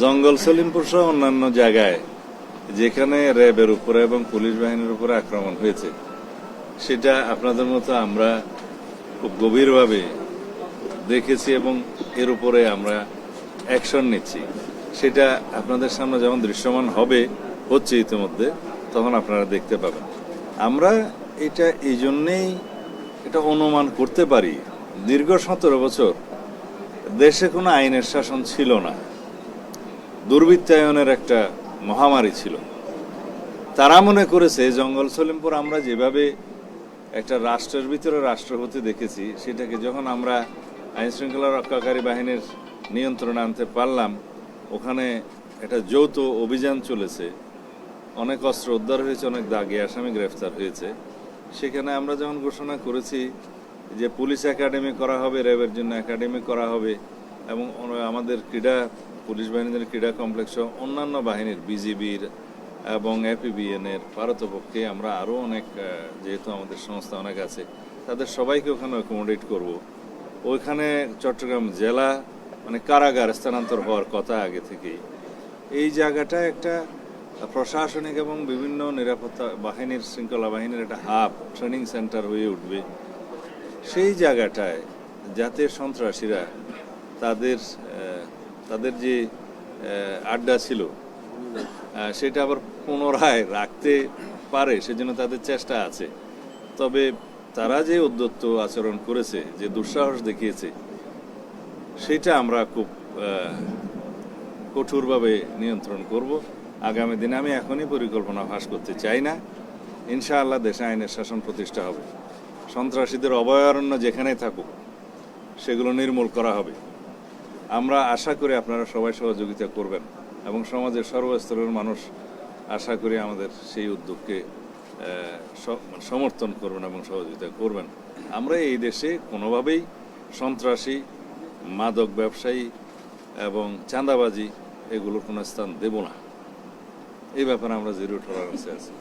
জঙ্গল সলিমপুর সহ অন্যান্য জায়গায় যেখানে র্যাবের উপরে এবং পুলিশ বাহিনীর উপরে আক্রমণ হয়েছে, সেটা আপনাদের মতো আমরা খুব গভীরভাবে দেখেছি এবং এর উপরে আমরা অ্যাকশন নিচ্ছি। সেটা আপনাদের সামনে যেমন দৃশ্যমান হবে, হচ্ছে ইতিমধ্যে, তখন আপনারা দেখতে পাবেন। আমরা এটা এই জন্যেই এটা অনুমান করতে পারি, দীর্ঘ 17 বছর দেশে কোনো আইনের শাসন ছিল না, দুর্বৃত্তায়নের একটা মহামারী ছিল। তারা মনে করেছে জঙ্গল সলিমপুর আমরা যেভাবে একটা রাষ্ট্রের ভিতরে রাষ্ট্র হতে দেখেছি, সেটাকে যখন আমরা আইন শৃঙ্খলা রক্ষাকারী বাহিনীর নিয়ন্ত্রণে আনতে পারলাম, ওখানে একটা যৌথ অভিযান চলেছে, অনেক অস্ত্র উদ্ধার হয়েছে, অনেক দাগী আসামি গ্রেফতার হয়েছে। সেখানে আমরা যখন ঘোষণা করেছি যে পুলিশ একাডেমি করা হবে, র্যাবের জন্য একাডেমি করা হবে, এবং আমাদের পুলিশ বাহিনীর ক্রীড়া কমপ্লেক্স অন্যান্য বাহিনীর বিজিবির এবং এপিবিএনের পারতপক্ষে আমরা আরও অনেক, যেহেতু আমাদের সংস্থা অনেক আছে, তাদের সবাইকে ওখানে অ্যাকোমোডেট করব। ওইখানে চট্টগ্রাম জেলা মানে কারাগার স্থানান্তর হওয়ার কথা আগে থেকেই। এই জায়গাটা একটা প্রশাসনিক এবং বিভিন্ন নিরাপত্তা বাহিনীর, শৃঙ্খলা বাহিনীর একটা হাব, ট্রেনিং সেন্টার হয়ে উঠবে। সেই জায়গাটায় যাতে সন্ত্রাসীরা তাদের যে আড্ডা ছিল সেটা আবার পুনরায় রাখতে পারে, সেজন্য তাদের চেষ্টা আছে। তবে তারা যে উদ্যত্ত আচরণ করেছে, যে দুঃসাহস দেখিয়েছে, সেটা আমরা খুব কঠোরভাবে নিয়ন্ত্রণ করব আগামী দিনে। আমি এখনই পরিকল্পনা ফাঁস করতে চাই না। ইনশাআল্লাহ দেশে আইনের শাসন প্রতিষ্ঠা হবে, সন্ত্রাসীদের অভয়ারণ্য যেখানেই থাকুক সেগুলো নির্মূল করা হবে। আমরা আশা করি আপনারা সবাই সহযোগিতা করবেন এবং সমাজের সর্বস্তরের মানুষ আশা করি আমাদের সেই উদ্যোগকে সমর্থন করবেন এবং সহযোগিতা করবেন। আমরা এই দেশে কোনোভাবেই সন্ত্রাসী, মাদক ব্যবসায়ী এবং চাঁদাবাজি এগুলোর কোনো স্থান দেব না। এই ব্যাপারে আমরা জিরো টলারেন্সে আছি।